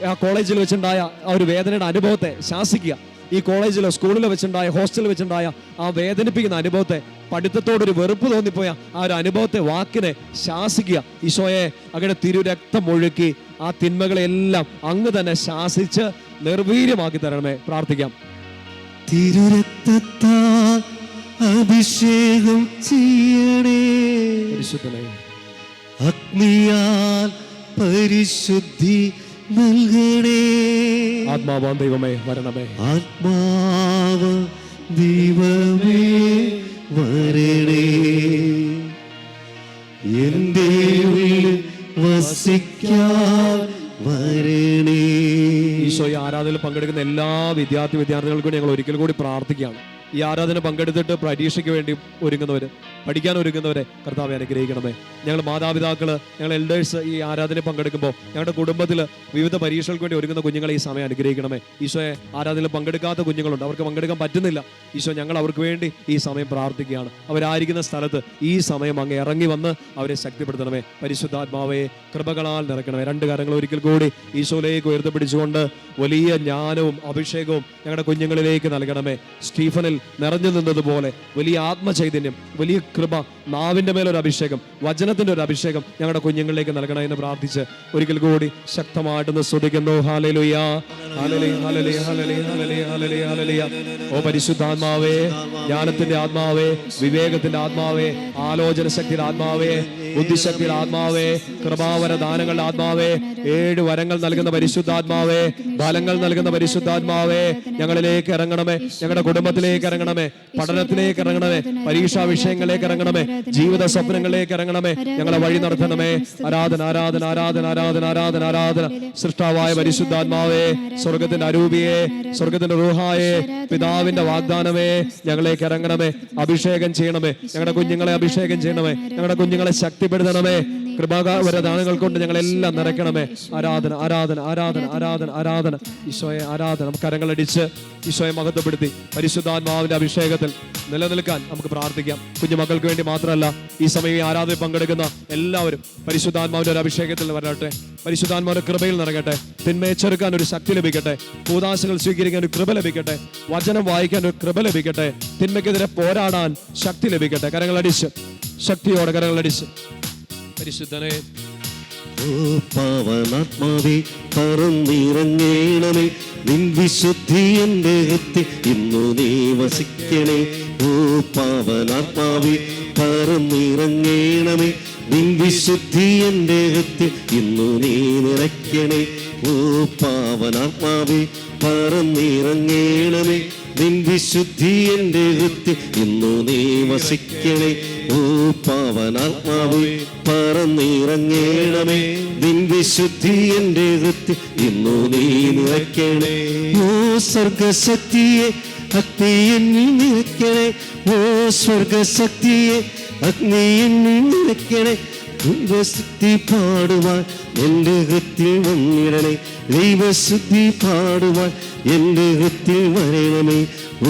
ആ കോളേജിൽ വെച്ചുണ്ടായ ആ ഒരു വേദനയുടെ അനുഭവത്തെ ശാസിക്കുക. ഈ കോളേജിലോ സ്കൂളിലോ വെച്ചുണ്ടായ, ഹോസ്റ്റലിൽ വെച്ചുണ്ടായ ആ വേദനിപ്പിക്കുന്ന അനുഭവത്തെ, പഠിത്തത്തോടൊരു വെറുപ്പ് തോന്നിപ്പോയ ആ ഒരു അനുഭവത്തെ, വാക്കിനെ ശാസിക്കുക. ഈശോയെ അങ്ങനെ തിരുരക്തം ഒഴുക്കി ആ തിന്മകളെല്ലാം അങ്ങ് തന്നെ ശാസിച്ച് നിർവീര്യമാക്കി തരണമേ. പ്രാർത്ഥിക്കാം. തിരുരക്തത്താൽ അഭിഷേകം ചെയ്യണേ, പരിശുദ്ധനേ, അഗ്നിയാൽ പരിശുദ്ധി നൽകണേ. ആത്മാവാം ദൈവമേ വരണമേ. ആത്മാവ് ദൈവമേ വരണേ, എൻ്റെ ഉള്ളിൽ വസിക്കാൻ വരണേ. ഈശോയെ ആരാധനയിൽ പങ്കെടുക്കുന്ന എല്ലാ വിദ്യാർത്ഥികൾക്കും ഞങ്ങൾ ഒരിക്കൽ കൂടി പ്രാർത്ഥിക്കുകയാണ്. ഈ ആരാധന പങ്കെടുത്തിട്ട് പരീക്ഷയ്ക്ക് വേണ്ടി ഒരുങ്ങുന്നവര്, പഠിക്കാൻ ഒരുങ്ങുന്നവരെ കർത്താവെ അനുഗ്രഹിക്കണമേ. ഞങ്ങൾ മാതാപിതാക്കള്, ഞങ്ങൾ എൽഡേഴ്സ് ഈ ആരാധനയിൽ പങ്കെടുക്കുമ്പോൾ ഞങ്ങളുടെ കുടുംബത്തിൽ വിവിധ പരീക്ഷകൾക്ക് വേണ്ടി ഒരുങ്ങുന്ന കുഞ്ഞുങ്ങളെ ഈ സമയം അനുഗ്രഹിക്കണമേ. ഈശോയെ ആരാധനയിൽ പങ്കെടുക്കാത്ത കുഞ്ഞുങ്ങളുണ്ട്, അവർക്ക് പങ്കെടുക്കാൻ പറ്റുന്നില്ല. ഈശോ ഞങ്ങൾ അവർക്ക് വേണ്ടി ഈ സമയം പ്രാർത്ഥിക്കുകയാണ്. അവരായിരിക്കുന്ന സ്ഥലത്ത് ഈ സമയം അങ്ങ് ഇറങ്ങി വന്ന് അവരെ ശക്തിപ്പെടുത്തണമേ. പരിശുദ്ധാത്മാവെ കൃപകളാൽ നിറയ്ക്കണമേ. രണ്ട് കാര്യങ്ങൾ ഒരിക്കൽ കൂടി ഈശോയിലേക്ക് ഉയർത്തിപ്പിടിച്ചുകൊണ്ട് വലിയ ജ്ഞാനവും അഭിഷേകവും ഞങ്ങളുടെ കുഞ്ഞുങ്ങളിലേക്ക് നൽകണമേ. സ്റ്റീഫനിൽ നിറഞ്ഞു നിന്നതുപോലെ വലിയ ആത്മചൈതന്യം, വലിയ കൃപ, നാവിന്റെ മേലൊരു അഭിഷേകം, വചനത്തിന്റെ ഒരു അഭിഷേകം ഞങ്ങളുടെ കുഞ്ഞുങ്ങളിലേക്ക് നൽകണം എന്ന് പ്രാർത്ഥിച്ച് ഒരിക്കൽ കൂടി ശക്തമായിട്ടൊന്ന് സ്തുതിക്കുന്നു. ഹല്ലേലൂയ, ഹല്ലേലൂയ, ഹല്ലേലൂയ, ഹല്ലേലൂയ, ഹല്ലേലൂയ, ഹല്ലേലൂയ. ഓ പരിശുദ്ധാത്മാവേ, ജ്ഞാനത്തിന്റെ ആത്മാവേ, വിവേകത്തിന്റെ ആത്മാവേ, ആലോചന ശക്തിയുടെ ആത്മാവേ, ബുദ്ധിശക്തിയുടെ ആത്മാവേ, കൃപാവര ദാനങ്ങളുടെ ആത്മാവേ, 7 വരങ്ങൾ നൽകുന്ന പരിശുദ്ധാത്മാവേ, ഫലങ്ങൾ നൽകുന്ന പരിശുദ്ധാത്മാവേ, ഞങ്ങളിലേക്ക് ഇറങ്ങണമേ. ഞങ്ങളുടെ കുടുംബത്തിലേക്ക് ഇറങ്ങണമേ, പഠനത്തിലേക്ക് ഇറങ്ങണമേ, പരീക്ഷാ വിഷയങ്ങളിലേക്ക് ഇറങ്ങണമേ, ജീവിത സ്വപ്നങ്ങളിലേക്ക് ഇറങ്ങണമേ. ഞങ്ങളെ വഴി നടത്തണമേ. ആരാധന, ആരാധന, ആരാധന, ആരാധന, ആരാധന, ആരാധന. സൃഷ്ടാവായ പരിശുദ്ധാത്മാവേ, സ്വർഗത്തിന്റെ അരൂപിയെ, സ്വർഗത്തിന്റെ റൂഹായെ, പിതാവിന്റെ വാഗ്ദാനമേ, ഞങ്ങളിലേക്ക് ഇറങ്ങണമേ. അഭിഷേകം ചെയ്യണമേ. ഞങ്ങളുടെ കുഞ്ഞുങ്ങളെ അഭിഷേകം ചെയ്യണമേ. ഞങ്ങളുടെ കുഞ്ഞുങ്ങളെ ശക്തിപ്പെടുത്തണമേ. കൃപാവരദാനങ്ങൾ കൊണ്ട് ഞങ്ങളെല്ലാം നിറയ്ക്കണമേ. ആരാധന, ആരാധന, ആരാധന, ആരാധന, ആരാധന. ഈശോയെ ആരാധന. നമുക്ക് കരങ്ങളടിച്ച് ഈശോയെ മഹത്വപ്പെടുത്തി പരിശുദ്ധാത്മാവിന്റെ അഭിഷേകത്തിൽ നിലനിൽക്കാൻ നമുക്ക് പ്രാർത്ഥിക്കാം. കുഞ്ഞുമക്കൾക്ക് വേണ്ടി മാത്രമല്ല, ഈ സമയം ഈ ആരാധനയിൽ പങ്കെടുക്കുന്ന എല്ലാവരും പരിശുദ്ധാത്മാവിന്റെ ഒരു അഭിഷേകത്തിൽ വരട്ടെ. പരിശുദ്ധാത്മാവിന്റെ കൃപയിൽ നിറങ്ങട്ടെ. തിന്മയെ ചെറുക്കാൻ ഒരു ശക്തി ലഭിക്കട്ടെ. കൂദാശകൾ സ്വീകരിക്കാൻ ഒരു കൃപ ലഭിക്കട്ടെ. വചനം വായിക്കാൻ ഒരു കൃപ ലഭിക്കട്ടെ. തിന്മയ്ക്കെതിരെ പോരാടാൻ ശക്തി ലഭിക്കട്ടെ. കരങ്ങളടിച്ച്, ശക്തിയോടെ കരങ്ങളടിച്ച്. പരിശുദ്ധനെ, ഓ പാവനാത്മാവേ പറന്നിറങ്ങേണമേ, നിൻ വിശുദ്ധി എൻ്റെ ഹൃത്തിൽ ഇന്നു നീ വസിക്കണേ. ഓ പാവനാത്മാവേ പറന്നിറങ്ങേണമേ, നിൻ വിശുദ്ധി എൻ്റെ ഹൃത്തിൽ ഇന്നു നീ നിറയ്ക്കണേ. ഓ പാവനാത്മാവേ പറന്നിറങ്ങേണമേ, നിൻ വിശുദ്ധി എൻ്റെ ഹൃത്തിൽ ഇന്നു നീ വസിക്കണേ. ഓ പാവനാത്മാവേ പറന്നിറങ്ങേണമേ, നിൻ വിശുദ്ധി എൻ്റെ ഹൃത്തിൽ ഇന്നു നീ നിറയ്ക്കണേ. ഓ സർഗശക്തിയെ അഗ്നി എന്നിൽ നിറയ്ക്കണേ. ഓ സ്വർഗശക്തിയെ അഗ്നി എന്നിൽ നിറയ്ക്കണേ. ദൈവശക്തി പാടുവാൻ എൻ്റെ ഹൃത്തിൽ വന്നിടണേ. ദൈവശുദ്ധി പാടുവാൻ എൻ്റെ ഹൃത്തിൽ വരണമേ. ഓ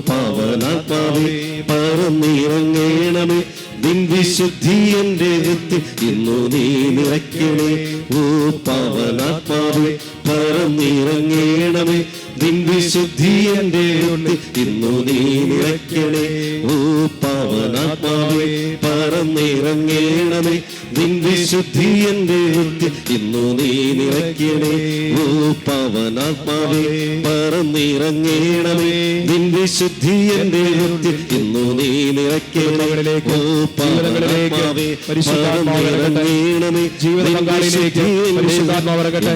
പാവനാത്മാവേ പറന്നിറങ്ങണമേ. നിൻ വിശുദ്ധി എൻ്റെ ഹൃത്തിൽ ഇന്നു നീ നിറയ്ക്കണേ. ഓ പാവനാത്മാവേ പറന്നിറങ്ങണമേ. നിൻ വിശുദ്ധി എൻ്റെ ഹൃത്തിൽ ഇന്നു നീ നിറയ്ക്കണേ. ഓ പാവനാത്മാവേ പറന്നിറങ്ങണമേ. നിൻ വിശുദ്ധി എൻ്റെ ഹൃത്തിൽ ഇന്നു നീ നിറയ്ക്കണേ. ഓ പാവനാത്മാവേ പറന്നിറങ്ങണമേ. നിൻ വിശുദ്ധി എൻ്റെ ഹൃത്തിൽ ഇന്നു നീ നിറയ്ക്കണേ. ഓ പാവനാത്മാവേ പറന്നിറങ്ങണമേ. ജീവിത പങ്കാളിയിലേക്ക് പരിശുദ്ധാത്മാവരകട്ടെ.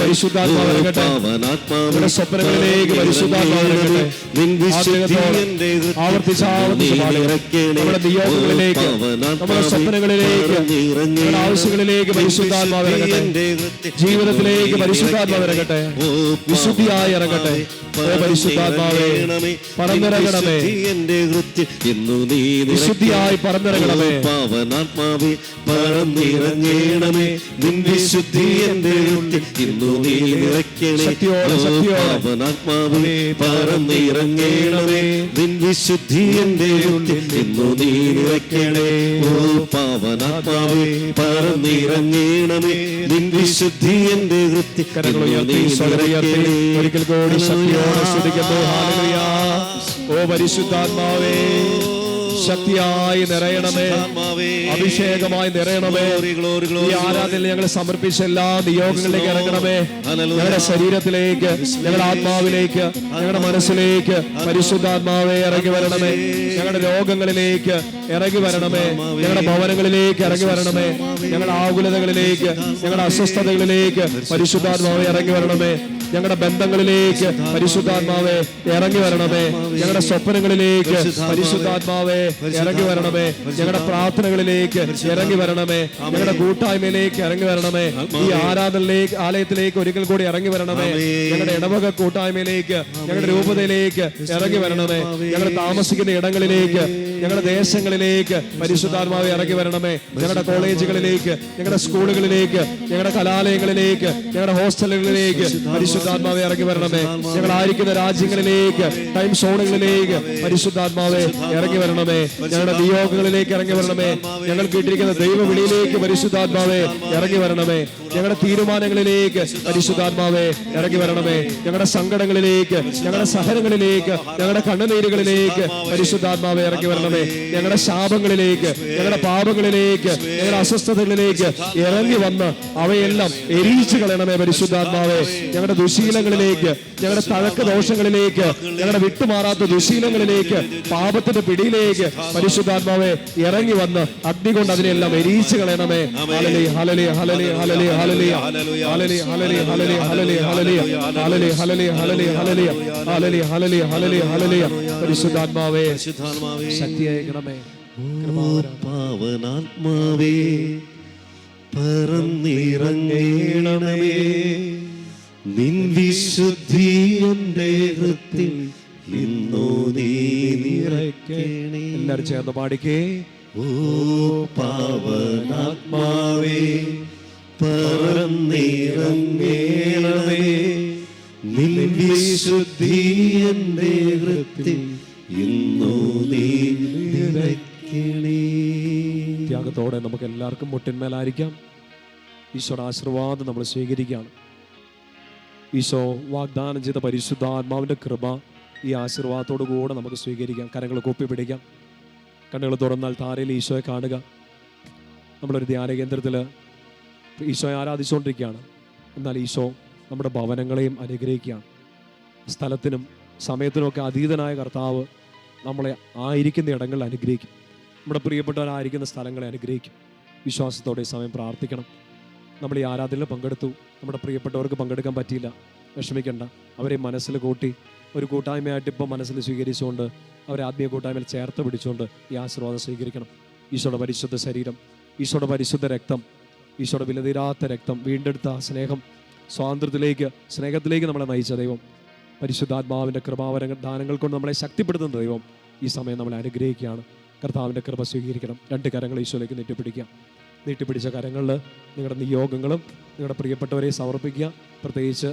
പരിശുദ്ധാത്മാവരകട്ടെ. നമ്മുടെ സ്വപ്നങ്ങളിലേക്ക് പരിശുദ്ധാത്മാവരകട്ടെ. നമ്മുടെ നിയോഗങ്ങളിലേക്ക്, നമ്മുടെ സ്വപ്നങ്ങളിലേക്ക്, നമ്മുടെ ആവശ്യങ്ങളിലേക്ക് പരിശുദ്ധാത്മാവരകട്ടെ. ജീവിതത്തിലേക്ക് പരിശുദ്ധാത്മാവരകട്ടെ. വിശുദ്ധിയായി ഇറങ്ങട്ടെ. പരിശുദ്ധാത്മാവേ പറന്നിറങ്ങണമേ. വിശുദ്ധിയായി പറന്നിറങ്ങണമേ. പാവനാത്മാവേ പറന്നിറങ്ങണമേ. നിൻ വിശുദ്ധി എൻ്റെ ഹൃത്തിൽ ഇന്നു നീ നിറയ്ക്കണേ. പാവനാത്മാവേ പറന്നിറങ്ങണമേ. നിൻ വിശുദ്ധി എൻ്റെ ഹൃത്തിൽ ഇന്നു നീ നിറയ്ക്കണേ. ഓ പാവനാത്മാവേ പറന്നിറങ്ങണമേ. നിൻ വിശുദ്ധി എൻ്റെ ഹൃത്തിൽ ഒരിക്കൽ കൂടി ശക്തിയോടെ സ്തുതിക്കുന്നു. ഹല്ലേലൂയ. ഓ പരിശുദ്ധാത്മാവേ ശക്തിയായി നിറയണമേ. അഭിഷേകമായി നിറയണമേ. ഈ ആരാധനയിൽ ഞങ്ങൾ സമർപ്പിച്ച എല്ലാ നിയോഗങ്ങളിലേക്ക് ഇറങ്ങണമേ. ഞങ്ങളുടെ ശരീരത്തിലേക്ക്, ഞങ്ങളുടെ ആത്മാവിലേക്ക്, ഞങ്ങളുടെ മനസ്സിലേക്ക് പരിശുദ്ധാത്മാവേ ഇറങ്ങി വരണമേ. ഞങ്ങളുടെ രോഗങ്ങളിലേക്ക് ഇറങ്ങി വരണമേ. ഞങ്ങളുടെ ഭവനങ്ങളിലേക്ക് ഇറങ്ങി വരണമേ. ഞങ്ങളുടെ ആകുലതകളിലേക്ക്, ഞങ്ങളുടെ അസ്വസ്ഥതകളിലേക്ക് പരിശുദ്ധാത്മാവേ ഇറങ്ങി വരണമേ. ഞങ്ങളുടെ ബന്ധങ്ങളിലേക്ക് പരിശുദ്ധാത്മാവേ ഇറങ്ങി വരണമേ. ഞങ്ങളുടെ സ്വപ്നങ്ങളിലേക്ക് പരിശുദ്ധാത്മാവേ ഇറങ്ങി വരണമേ. ഞങ്ങളുടെ പ്രാർത്ഥനകളിലേക്ക് ഇറങ്ങി വരണമേ. ഞങ്ങളുടെ കൂട്ടായ്മയിലേക്ക് ഇറങ്ങി വരണമേ. ഈ ആലയത്തിലേക്ക് ഒരിക്കൽ കൂടി ഇറങ്ങി വരണമേ. ഞങ്ങളുടെ ഇടവക കൂട്ടായ്മയിലേക്ക്, ഞങ്ങളുടെ രൂപതയിലേക്ക് ഇറങ്ങി വരണമേ. ഞങ്ങൾ താമസിക്കുന്ന ഇടങ്ങളിലേക്ക്, ഞങ്ങളുടെ ദേശങ്ങളിലേക്ക് പരിശുദ്ധാത്മാവേ ഇറങ്ങി വരണമേ. ഞങ്ങളുടെ കോളേജുകളിലേക്ക്, ഞങ്ങളുടെ സ്കൂളുകളിലേക്ക്, ഞങ്ങളുടെ കലാലയങ്ങളിലേക്ക്, ഞങ്ങളുടെ ഹോസ്റ്റലുകളിലേക്ക് പരിശുദ്ധാത്മാവേ ഇറങ്ങി വരണമേ. ഞങ്ങളായിരിക്കുന്ന രാജ്യങ്ങളിലേക്ക്, ടൈം സോണുകളിലേക്ക് പരിശുദ്ധാത്മാവേ ഇറങ്ങി വരണമേ. ഞങ്ങളുടെ നിയോഗങ്ങളിലേക്ക് ഇറങ്ങി വരണമേ. ഞങ്ങൾ കേട്ടിരിക്കുന്ന ദൈവവിളിയിലേക്ക് പരിശുദ്ധാത്മാവേ ഇറങ്ങി വരണമേ. ഞങ്ങളുടെ തീരുമാനങ്ങളിലേക്ക് പരിശുദ്ധാത്മാവേ ഇറങ്ങി വരണമേ. ഞങ്ങളുടെ സങ്കടങ്ങളിലേക്ക്, ഞങ്ങളുടെ സഹനങ്ങളിലേക്ക്, ഞങ്ങളുടെ കണ്ണുനീരുകളിലേക്ക് പരിശുദ്ധാത്മാവേ ഇറങ്ങി വരണമേ. ഞങ്ങളുടെ ശാപങ്ങളിലേക്ക്, ഞങ്ങളുടെ പാപങ്ങളിലേക്ക്, ഞങ്ങളുടെ അസ്വസ്ഥതകളിലേക്ക് ഇറങ്ങി വന്ന് അവയെല്ലാം എരിയിച്ചു കളയണമേ പരിശുദ്ധാത്മാവേ. ഞങ്ങളുടെ ദുശീലങ്ങളിലേക്ക്, ഞങ്ങളുടെ തഴക്ക ദോഷങ്ങളിലേക്ക്, ഞങ്ങളുടെ വിട്ടുമാറാത്ത ദുശീലങ്ങളിലേക്ക്, പാപത്തിന്റെ പിടിയിലേക്ക് പരിശുദ്ധാത്മാവേ ഇറങ്ങി വന്ന് അഗ്നി കൊണ്ട് അതിനെല്ലാം എരിയിച്ചു കളയണമേ. ഹല്ലേലൂയ ഹല്ലേലൂയ ഹല്ലേലൂയ ഹല്ലേലൂയ ഹല്ലേലൂയ ഹല്ലേലൂയ ഹല്ലേലൂയ ഹല്ലേലൂയ ഹല്ലേലൂയ ഹല്ലേലൂയ ഹല്ലേലൂയ ഹല്ലേലൂയ ഹല്ലേലൂയ ഹല്ലേലൂയ ഹല്ലേലൂയ ഹല്ലേലൂയ. പരിശുദ്ധാത്മാവേ ശക്തിയായിക്കണമേ. പാവനാത്മാവേ പറന്നിറങ്ങണമേ. നിൻ വിശുദ്ധി എൻ്റെ ഹൃത്തിൽ ഇന്നു നീ നിറയ്ക്കണേ. എല്ലാവരും ചേർന്ന് പാടിക്കേ. ഓ പാവനാത്മാവേ പറന്നിറങ്ങണമേ. നിൻ വിശുദ്ധി എൻ്റെ ഹൃത്തിൽ ഇന്നു നീ നിറയ്ക്കണേ. ത്യാഗത്തോടെ നമുക്ക് എല്ലാവർക്കും മുട്ടിന്മേലായിരിക്കാം. ഈശോയുടെ ആശീർവാദം നമ്മൾ സ്വീകരിക്കുകയാണ്. ഈശോ വാഗ്ദാനം ചെയ്ത പരിശുദ്ധാത്മാവിൻ്റെ കൃപ ഈ ആശീർവാദത്തോടു കൂടെ നമുക്ക് സ്വീകരിക്കാം. കരങ്ങൾ കൂപ്പി പിടിക്കാം. കണ്ണുകൾ തുറന്നാൽ താരയിൽ ഈശോയെ കാണുക. നമ്മളൊരു ധ്യാന കേന്ദ്രത്തിൽ ഈശോയെ ആരാധിച്ചുകൊണ്ടിരിക്കുകയാണ്. എന്നാൽ ഈശോ നമ്മുടെ ഭവനങ്ങളെയും അനുഗ്രഹിക്കുകയാണ്. സ്ഥലത്തിനും സമയത്തിനുമൊക്കെ അതീതനായ കർത്താവ് നമ്മളെ ആയിരിക്കുന്ന ഇടങ്ങളിൽ അനുഗ്രഹിക്കും. നമ്മുടെ പ്രിയപ്പെട്ടവരായിരിക്കുന്ന സ്ഥലങ്ങളെ അനുഗ്രഹിക്കും. വിശ്വാസത്തോടെ ഈ സമയം പ്രാർത്ഥിക്കണം. നമ്മൾ ഈ ആരാധനയിൽ പങ്കെടുത്തു, നമ്മുടെ പ്രിയപ്പെട്ടവർക്ക് പങ്കെടുക്കാൻ പറ്റിയില്ല, വിഷമിക്കേണ്ട. അവരെ മനസ്സിൽ കൂട്ടി ഒരു കൂട്ടായ്മയായിട്ട് ഇപ്പം മനസ്സിൽ സ്വീകരിച്ചുകൊണ്ട് അവരെ ആത്മീയ കൂട്ടായ്മയിൽ ചേർത്ത് പിടിച്ചുകൊണ്ട് ഈ ആശീർവാദം സ്വീകരിക്കണം. ഈശോയുടെ പരിശുദ്ധ ശരീരം, ഈശോയുടെ പരിശുദ്ധ രക്തം, ഈശോയുടെ വിലതീരാത്ത രക്തം, വീണ്ടെടുത്ത സ്നേഹം, സ്വാതന്ത്ര്യത്തിലേക്ക്, സ്നേഹത്തിലേക്ക് നമ്മളെ നയിച്ച ദൈവം പരിശുദ്ധാത്മാവിൻ്റെ കൃപാവര ദാനങ്ങൾ കൊണ്ട് നമ്മളെ ശക്തിപ്പെടുത്തുന്ന ദൈവം ഈ സമയം നമ്മളെ അനുഗ്രഹിക്കുകയാണ്. കർത്താവിൻ്റെ കൃപ സ്വീകരിക്കണം. 2 കരങ്ങൾ ഈശോയിലേക്ക് നീട്ടിപ്പിടിക്കുക. നീട്ടിപ്പിടിച്ച കരങ്ങളിൽ നിങ്ങളുടെ നിയോഗങ്ങളും നിങ്ങളുടെ പ്രിയപ്പെട്ടവരെ സമർപ്പിക്കുക. പ്രത്യേകിച്ച്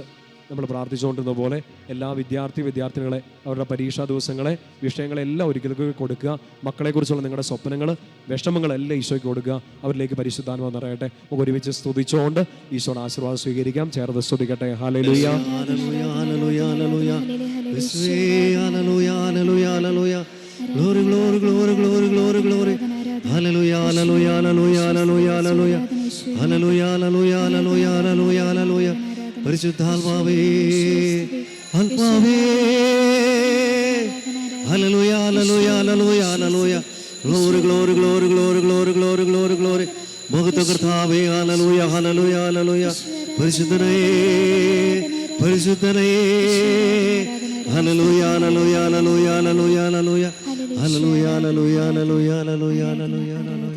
നമ്മൾ പ്രാർത്ഥിച്ചുകൊണ്ടിരുന്ന പോലെ എല്ലാ വിദ്യാർത്ഥിനികളെ അവരുടെ പരീക്ഷാ ദിവസങ്ങളെ വിഷയങ്ങളെല്ലാം ഒരിക്കലും കൊടുക്കുക. മക്കളെക്കുറിച്ചുള്ള നിങ്ങളുടെ സ്വപ്നങ്ങൾ വിഷമങ്ങളെല്ലാം ഈശോയ്ക്ക് കൊടുക്കുക. അവരിലേക്ക് പരിശുദ്ധാത്മാവ് നിറയട്ടെ. നമുക്ക് ഒരുമിച്ച് സ്തുതിച്ചുകൊണ്ട് ഈശോയുടെ ആശീർവാദം സ്വീകരിക്കാം. ചേർന്ന് സ്തുതിക്കട്ടെ. Hallelujah. Hallelujah, hallelujah, hallelujah. Hallelujah, hallelujah, hallelujah. Glory, glory, glory, glory, glory, glory. Hallelujah, hallelujah, hallelujah, hallelujah, hallelujah. Hallelujah, hallelujah, hallelujah, hallelujah, hallelujah. പരിശുദ്ധാത്മാവേ, ആത്മാവേ. Hallelujah, hallelujah, hallelujah, hallelujah. Glory, glory, glory, glory, glory, glory, glory, glory. മഹത്വ കർത്താവേ, hallelujah, hallelujah, hallelujah. പരിശുദ്ധനേ, പരിശുദ്ധനേ. Hallelujah, hallelujah, hallelujah, hallelujah, hallelujah. Hallelujah, hallelujah, hallelujah, hallelujah, hallelujah, hallelujah.